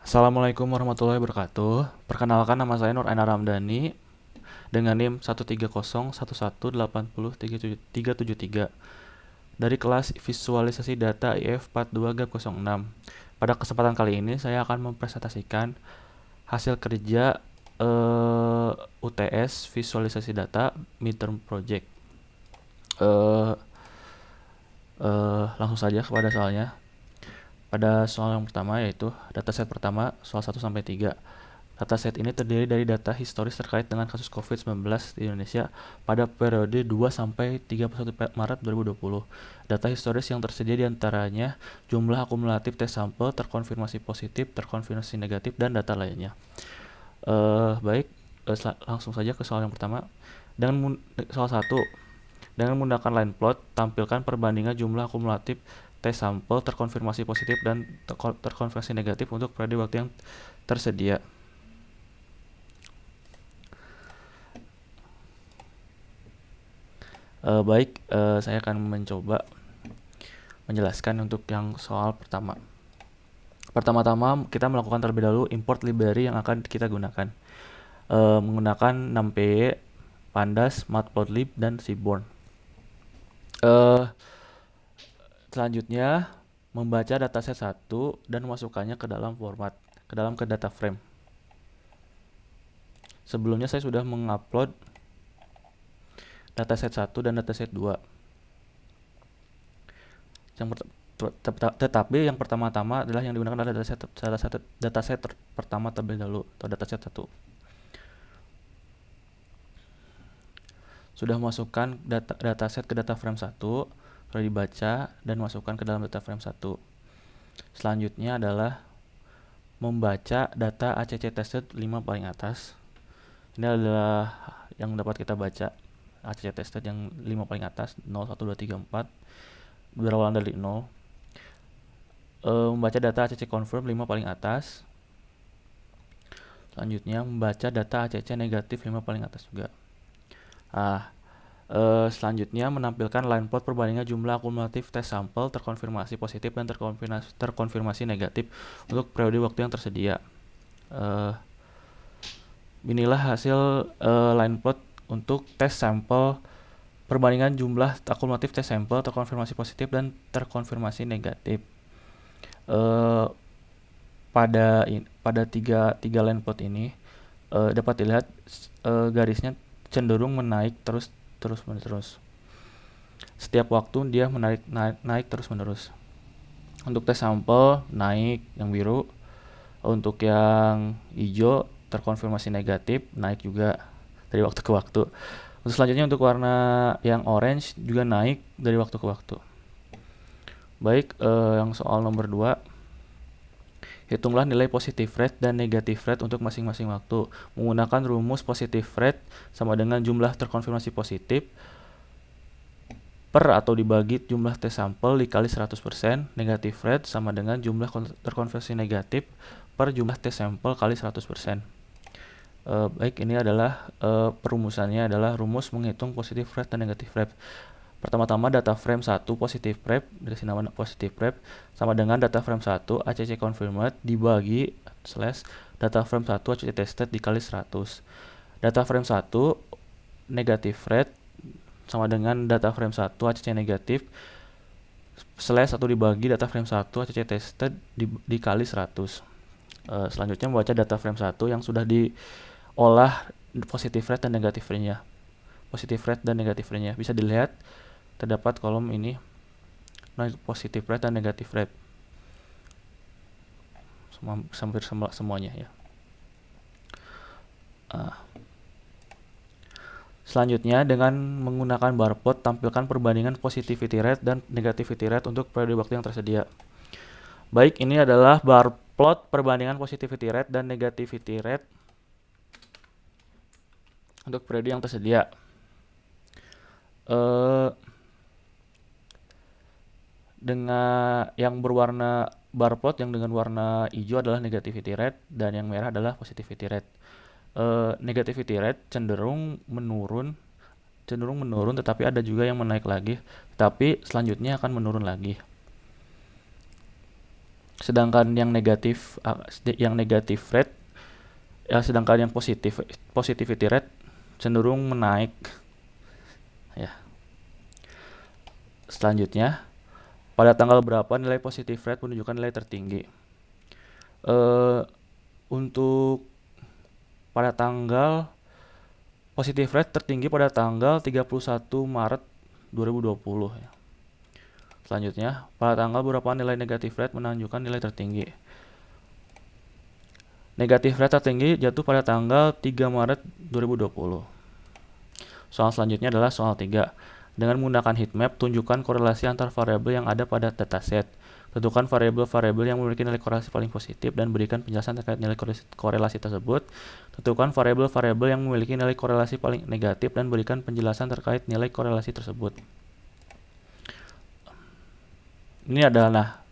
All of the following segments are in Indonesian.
Assalamualaikum warahmatullahi wabarakatuh. Perkenalkan, nama saya Nur Aina Ramdhani dengan NIM 13011780373 dari kelas Visualisasi Data IF 42 GAP 06. Pada kesempatan kali ini saya akan mempresentasikan hasil kerja UTS Visualisasi Data Midterm Project. Langsung saja kepada soalnya. Pada soal yang pertama, yaitu dataset pertama, soal 1 sampai 3. Dataset ini terdiri dari data historis terkait dengan kasus COVID-19 di Indonesia pada periode 2 sampai 31 Maret 2020. Data historis yang tersedia diantaranya jumlah akumulatif tes sampel terkonfirmasi positif, terkonfirmasi negatif, dan data lainnya. Baik, langsung saja ke soal yang pertama. Soal 1, dengan menggunakan line plot, tampilkan perbandingan jumlah akumulatif tes sampel terkonfirmasi positif dan terkonfirmasi negatif untuk periode waktu yang tersedia. Baik, saya akan mencoba menjelaskan untuk yang soal pertama. Pertama-tama kita melakukan terlebih dahulu import library yang akan kita gunakan, menggunakan NumPy, Pandas, Matplotlib, dan Seaborn. Selanjutnya membaca dataset 1 dan memasukkannya ke dalam ke data frame. Sebelumnya saya sudah mengupload dataset 1 dan dataset 2. Tetapi yang pertama-tama adalah yang digunakan adalah dataset pertama terlebih dahulu, atau dataset 1. Sudah masukkan dataset ke data frame 1, sudah dibaca dan masukkan ke dalam data frame 1. Selanjutnya adalah membaca data ACC tested 5 paling atas. Ini adalah yang dapat kita baca, ACC tested yang 5 paling atas, 0, 1, 2, 3, 4, berawal dari 0. Membaca data ACC confirm 5 paling atas. Selanjutnya membaca data ACC negatif 5 paling atas juga. Selanjutnya menampilkan line plot perbandingan jumlah akumulatif tes sampel terkonfirmasi positif dan terkonfirmasi negatif untuk periode waktu yang tersedia. Inilah hasil line plot untuk tes sampel perbandingan jumlah akumulatif tes sampel terkonfirmasi positif dan terkonfirmasi negatif. Pada tiga line plot ini dapat dilihat garisnya cenderung menaik terus menerus. Setiap waktu dia naik terus menerus. Untuk tes sampel naik yang biru, untuk yang hijau terkonfirmasi negatif naik juga dari waktu ke waktu. Untuk selanjutnya untuk warna yang orange juga naik dari waktu ke waktu. Baik, yang soal nomor 2. Hitunglah nilai positive rate dan negative rate untuk masing-masing waktu. Menggunakan rumus positive rate sama dengan jumlah terkonfirmasi positif per atau dibagi jumlah tes sampel dikali 100%. Negative rate sama dengan jumlah terkonfirmasi negatif per jumlah tes sampel kali 100%. Baik, ini adalah perumusannya adalah rumus menghitung positive rate dan negative rate. Pertama-tama data frame 1 positive rep, dikasih nama positive rep, sama dengan data frame 1 ACC confirmed dibagi / data frame 1 ACC tested dikali 100. Data frame 1 negative rate sama dengan data frame 1 ACC negatif / 1 dibagi data frame 1 ACC tested dikali 100. Selanjutnya membaca data frame 1 yang sudah diolah positive rate dan negative rate-nya. Positive rate dan negative rate-nya bisa dilihat terdapat kolom ini positive rate dan negative rate hampir semuanya ya. Selanjutnya dengan menggunakan barcode tampilkan perbandingan positivity rate dan negativity rate untuk periode waktu yang tersedia. Baik, ini adalah bar plot perbandingan positivity rate dan negativity rate untuk periode yang tersedia. Dengan yang berwarna bar plot yang dengan warna hijau adalah negativity rate dan yang merah adalah positivity rate. Negativity rate cenderung menurun tetapi ada juga yang menaik lagi, tapi selanjutnya akan menurun lagi. Sedangkan yang negatif rate sedangkan yang positivity rate cenderung menaik ya. Selanjutnya, pada tanggal berapa nilai positive rate menunjukkan nilai tertinggi? Untuk pada tanggal positive rate tertinggi pada tanggal 31 Maret 2020 ya. Selanjutnya, pada tanggal berapa nilai negative rate menunjukkan nilai tertinggi? Negative rate tertinggi jatuh pada tanggal 3 Maret 2020. Soal selanjutnya adalah soal 3. Dengan menggunakan heatmap, tunjukkan korelasi antar variabel yang ada pada dataset. Tentukan variabel-variabel yang memiliki nilai korelasi paling positif dan berikan penjelasan terkait nilai korelasi tersebut. Tentukan variabel-variabel yang memiliki nilai korelasi paling negatif dan berikan penjelasan terkait nilai korelasi tersebut. Ini adalah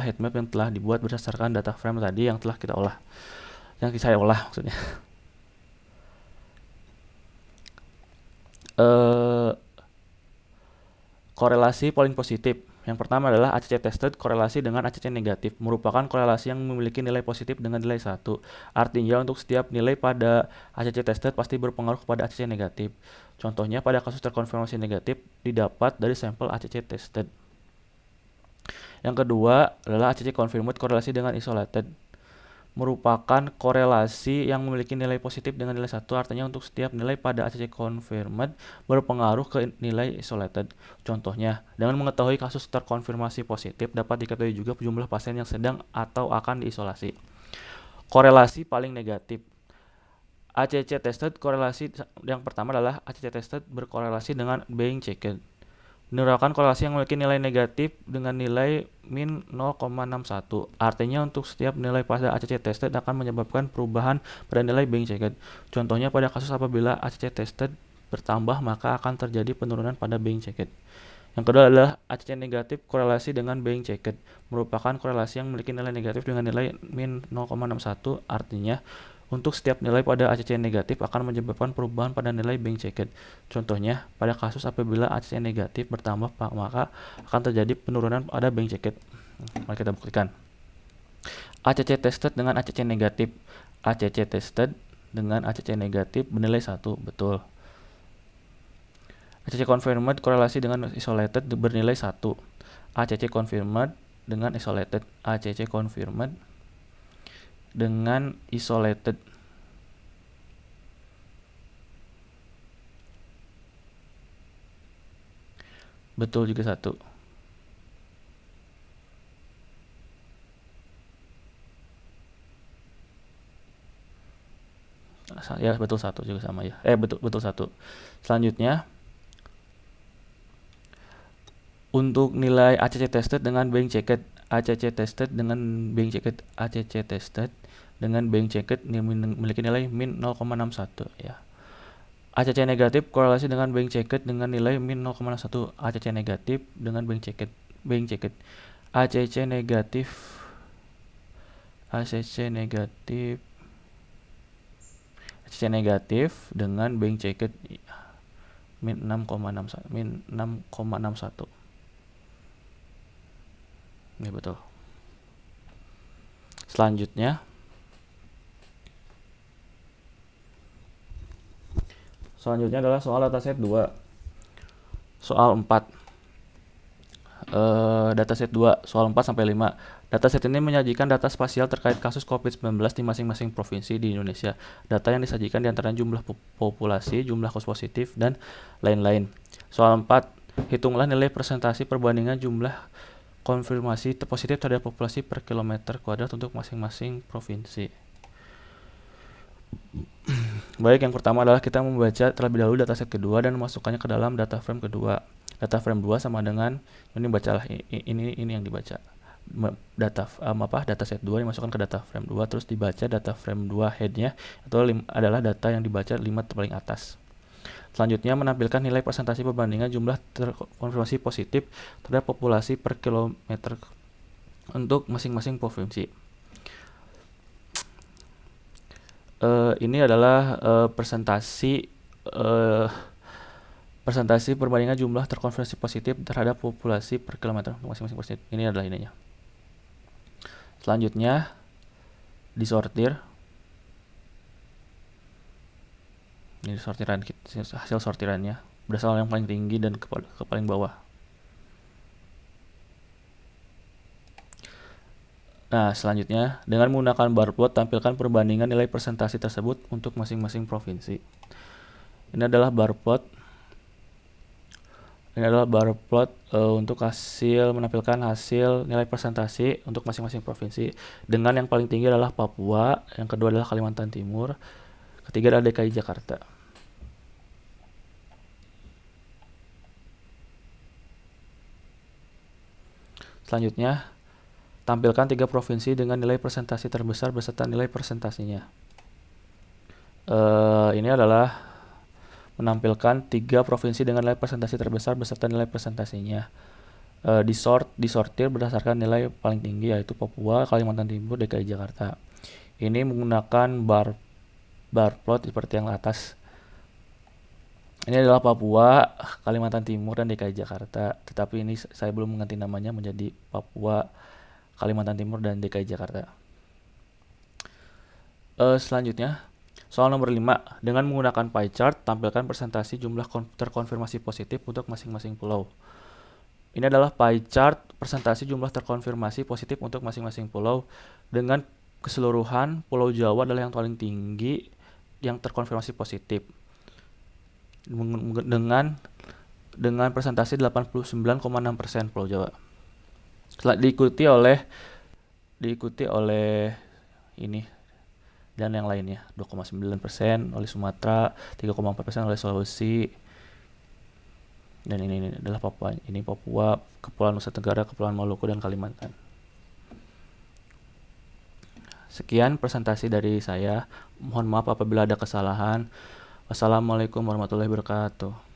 heatmap yang telah dibuat berdasarkan data frame tadi yang telah kita olah. Yang saya olah maksudnya. Korelasi paling positif. Yang pertama adalah ACC tested korelasi dengan ACC negatif, merupakan korelasi yang memiliki nilai positif dengan nilai 1. Artinya untuk setiap nilai pada ACC tested pasti berpengaruh kepada ACC negatif. Contohnya pada kasus terkonfirmasi negatif didapat dari sampel ACC tested. Yang kedua adalah ACC confirmed korelasi dengan isolated, merupakan korelasi yang memiliki nilai positif dengan nilai 1, artinya untuk setiap nilai pada ACC confirmed berpengaruh ke nilai isolated. Contohnya, dengan mengetahui kasus terkonfirmasi positif, dapat diketahui juga jumlah pasien yang sedang atau akan diisolasi. Korelasi paling negatif. ACC tested korelasi yang pertama adalah ACC tested berkorelasi dengan being checked. Merupakan korelasi yang memiliki nilai negatif dengan nilai min 0,61. Artinya untuk setiap nilai pada ACC tested akan menyebabkan perubahan pada nilai being checked. Contohnya pada kasus apabila ACC tested bertambah maka akan terjadi penurunan pada being checked. Yang kedua adalah ACC negatif korelasi dengan being checked. Merupakan korelasi yang memiliki nilai negatif dengan nilai min 0,61. Artinya untuk setiap nilai pada ACC negatif akan menyebabkan perubahan pada nilai being checked. Contohnya, pada kasus apabila ACC negatif bertambah maka akan terjadi penurunan pada being checked. Mari kita buktikan. ACC tested dengan ACC negatif. ACC tested dengan ACC negatif bernilai 1, betul. ACC confirmed korelasi dengan isolated bernilai 1. ACC confirmed dengan isolated. ACC confirmed dengan isolated. Betul juga 1. Ya, betul 1 juga sama ya. Betul 1. Selanjutnya, untuk nilai ACC tested dengan being checked. ACC tested dengan being checked. ACC tested dengan being checked memiliki nilai min 0,61 ya. ACC negatif korelasi dengan being checked dengan nilai min 0,1. ACC negatif dengan being checked. ACC negatif dengan being checked min 6,61. Ini betul. Selanjutnya adalah soal dataset 2. Soal 4. Dataset 2, soal 4 sampai 5. Dataset ini menyajikan data spasial terkait kasus COVID-19 di masing-masing provinsi di Indonesia. Data yang disajikan diantaranya jumlah populasi, jumlah kasus positif, dan lain-lain. Soal 4, hitunglah nilai presentasi perbandingan jumlah konfirmasi positif terhadap populasi per kilometer kuadrat untuk masing-masing provinsi. Baik, yang pertama adalah kita membaca terlebih dahulu dataset kedua dan memasukkannya ke dalam data frame kedua. Data frame 2 sama dengan ini bacalah ini yang dibaca. Dataset 2 dimasukkan ke data frame 2 terus dibaca data frame 2 headnya itu adalah data yang dibaca 5 paling atas. Selanjutnya menampilkan nilai presentasi perbandingan jumlah terkonfirmasi positif terhadap populasi per kilometer untuk masing-masing provinsi. Ini adalah presentasi perbandingan jumlah terkonfirmasi positif terhadap populasi per kilometer untuk masing-masing provinsi. Ini adalah ininya. Selanjutnya disortir. Ini sortiran hasil sortirannya berdasarkan yang paling tinggi dan ke paling bawah. Nah, selanjutnya dengan menggunakan bar plot tampilkan perbandingan nilai presentasi tersebut untuk masing-masing provinsi. Ini adalah bar plot. Untuk menampilkan hasil nilai presentasi untuk masing-masing provinsi. Dengan yang paling tinggi adalah Papua, yang kedua adalah Kalimantan Timur, ketiga adalah DKI Jakarta. Selanjutnya, tampilkan 3 provinsi dengan nilai presentasi terbesar beserta nilai presentasinya. Ini adalah menampilkan 3 provinsi dengan nilai presentasi terbesar beserta nilai presentasinya. Disortir berdasarkan nilai paling tinggi, yaitu Papua, Kalimantan Timur, DKI Jakarta. Ini menggunakan bar plot seperti yang atas. Ini adalah Papua, Kalimantan Timur, dan DKI Jakarta. Tetapi ini saya belum mengganti namanya menjadi Papua, Kalimantan Timur, dan DKI Jakarta. Selanjutnya, soal nomor 5. Dengan menggunakan pie chart, tampilkan presentasi jumlah terkonfirmasi positif untuk masing-masing pulau. Ini adalah pie chart presentasi jumlah terkonfirmasi positif untuk masing-masing pulau. Dengan keseluruhan, Pulau Jawa adalah yang paling tinggi yang terkonfirmasi positif. Dengan presentasi 89,6% Pulau Jawa. Diikuti oleh ini dan yang lainnya, 2,9% oleh Sumatera, 3,4% oleh Sulawesi, dan ini adalah Papua. Ini Papua, Kepulauan Nusa Tenggara, Kepulauan Maluku, dan Kalimantan. Sekian presentasi dari saya. Mohon maaf apabila ada kesalahan. Wassalamualaikum warahmatullahi wabarakatuh.